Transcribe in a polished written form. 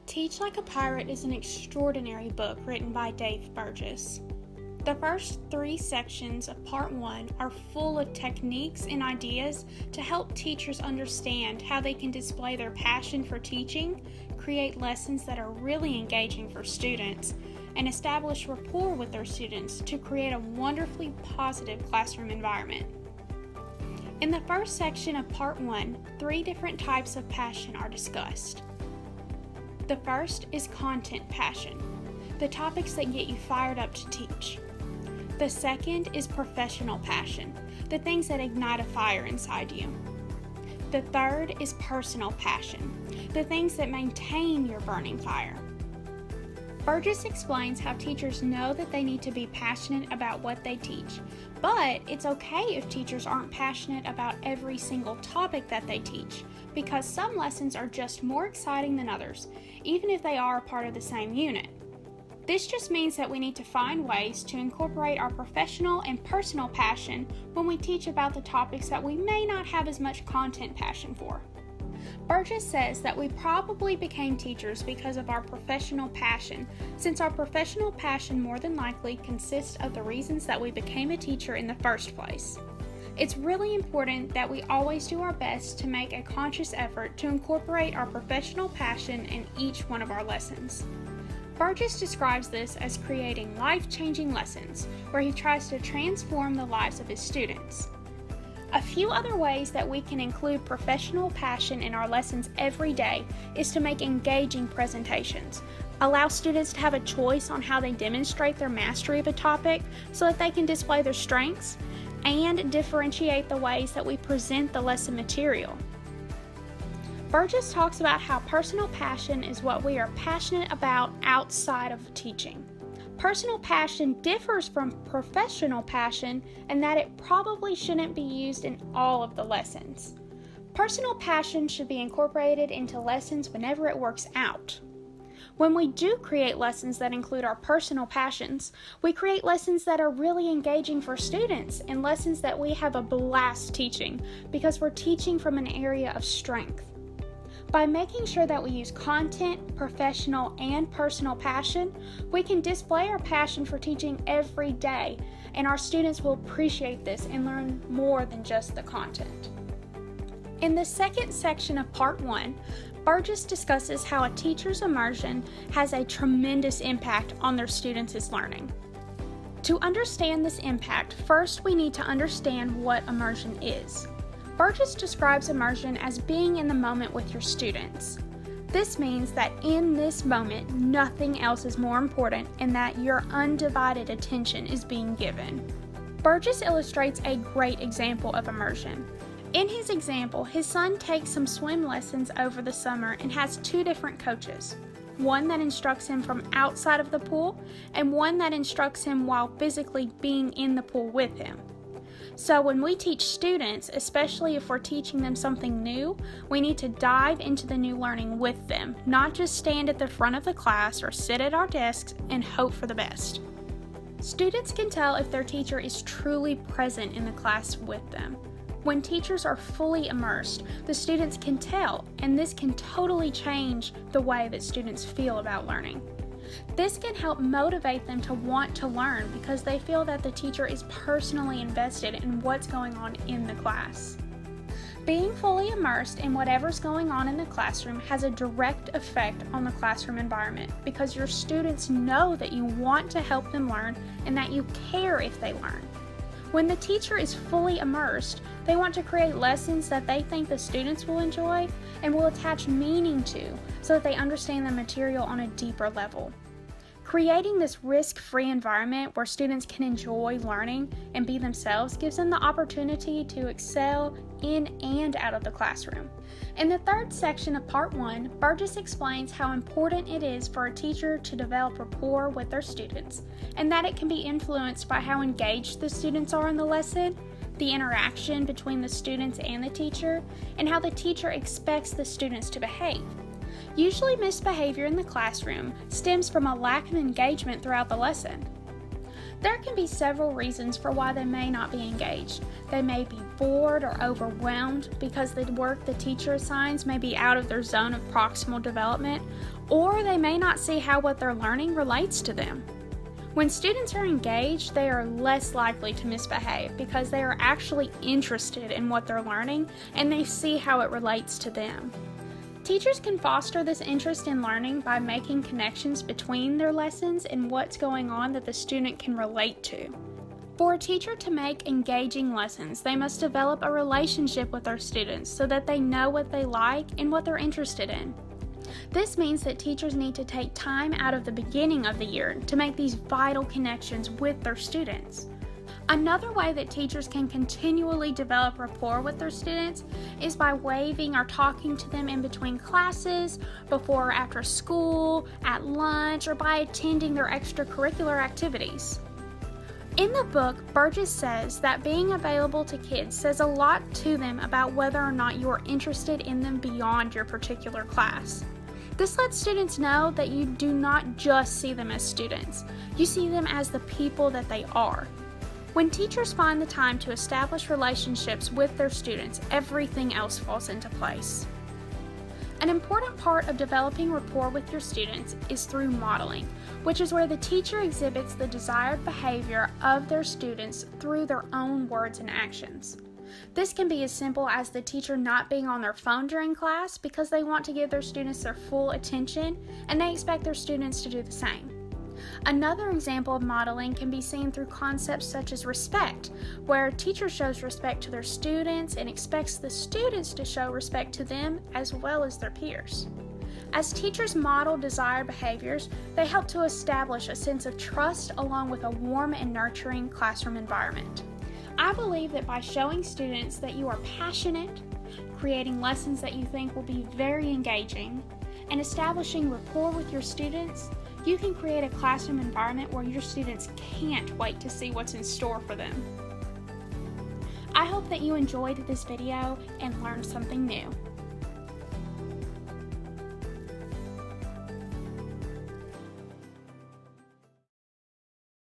Teach Like a Pirate is an extraordinary book written by Dave Burgess. The first 3 sections of Part 1 are full of techniques and ideas to help teachers understand how they can display their passion for teaching, create lessons that are really engaging for students, and establish rapport with their students to create a wonderfully positive classroom environment. In the first section of Part 1, 3 different types of passion are discussed. The first is content passion, the topics that get you fired up to teach. The second is professional passion, the things that ignite a fire inside you. The third is personal passion, the things that maintain your burning fire. Burgess explains how teachers know that they need to be passionate about what they teach, but it's okay if teachers aren't passionate about every single topic that they teach, because some lessons are just more exciting than others, even if they are a part of the same unit. This just means that we need to find ways to incorporate our professional and personal passion when we teach about the topics that we may not have as much content passion for. Burgess says that we probably became teachers because of our professional passion, since our professional passion more than likely consists of the reasons that we became a teacher in the first place. It's really important that we always do our best to make a conscious effort to incorporate our professional passion in each one of our lessons. Burgess describes this as creating life-changing lessons, where he tries to transform the lives of his students. A few other ways that we can include professional passion in our lessons every day is to make engaging presentations, allow students to have a choice on how they demonstrate their mastery of a topic so that they can display their strengths, and differentiate the ways that we present the lesson material. Burgess talks about how personal passion is what we are passionate about outside of teaching. Personal passion differs from professional passion in that it probably shouldn't be used in all of the lessons. Personal passion should be incorporated into lessons whenever it works out. When we do create lessons that include our personal passions, we create lessons that are really engaging for students and lessons that we have a blast teaching because we're teaching from an area of strength. By making sure that we use content, professional, and personal passion, we can display our passion for teaching every day, and our students will appreciate this and learn more than just the content. In the second section of Part 1, Burgess discusses how a teacher's immersion has a tremendous impact on their students' learning. To understand this impact, first we need to understand what immersion is. Burgess describes immersion as being in the moment with your students. This means that in this moment, nothing else is more important and that your undivided attention is being given. Burgess illustrates a great example of immersion. In his example, his son takes some swim lessons over the summer and has 2 different coaches. One that instructs him from outside of the pool and one that instructs him while physically being in the pool with him. So when we teach students, especially if we're teaching them something new, we need to dive into the new learning with them, not just stand at the front of the class or sit at our desks and hope for the best. Students can tell if their teacher is truly present in the class with them. When teachers are fully immersed, the students can tell, and this can totally change the way that students feel about learning. This can help motivate them to want to learn because they feel that the teacher is personally invested in what's going on in the class. Being fully immersed in whatever's going on in the classroom has a direct effect on the classroom environment because your students know that you want to help them learn and that you care if they learn. When the teacher is fully immersed, they want to create lessons that they think the students will enjoy and will attach meaning to so that they understand the material on a deeper level. Creating this risk-free environment where students can enjoy learning and be themselves gives them the opportunity to excel in and out of the classroom. In the third section of Part 1, Burgess explains how important it is for a teacher to develop rapport with their students, and that it can be influenced by how engaged the students are in the lesson, the interaction between the students and the teacher, and how the teacher expects the students to behave. Usually misbehavior in the classroom stems from a lack of engagement throughout the lesson. There can be several reasons for why they may not be engaged. They may be bored or overwhelmed because the work the teacher assigns may be out of their zone of proximal development, or they may not see how what they're learning relates to them. When students are engaged, they are less likely to misbehave because they are actually interested in what they're learning and they see how it relates to them. Teachers can foster this interest in learning by making connections between their lessons and what's going on that the student can relate to. For a teacher to make engaging lessons, they must develop a relationship with their students so that they know what they like and what they're interested in. This means that teachers need to take time out of the beginning of the year to make these vital connections with their students. Another way that teachers can continually develop rapport with their students is by waving or talking to them in between classes, before or after school, at lunch, or by attending their extracurricular activities. In the book, Burgess says that being available to kids says a lot to them about whether or not you are interested in them beyond your particular class. This lets students know that you do not just see them as students, you see them as the people that they are. When teachers find the time to establish relationships with their students, everything else falls into place. An important part of developing rapport with your students is through modeling, which is where the teacher exhibits the desired behavior of their students through their own words and actions. This can be as simple as the teacher not being on their phone during class because they want to give their students their full attention and they expect their students to do the same. Another example of modeling can be seen through concepts such as respect, where a teacher shows respect to their students and expects the students to show respect to them as well as their peers. As teachers model desired behaviors, they help to establish a sense of trust along with a warm and nurturing classroom environment. I believe that by showing students that you are passionate, creating lessons that you think will be very engaging, and establishing rapport with your students, you can create a classroom environment where your students can't wait to see what's in store for them. I hope that you enjoyed this video and learned something new.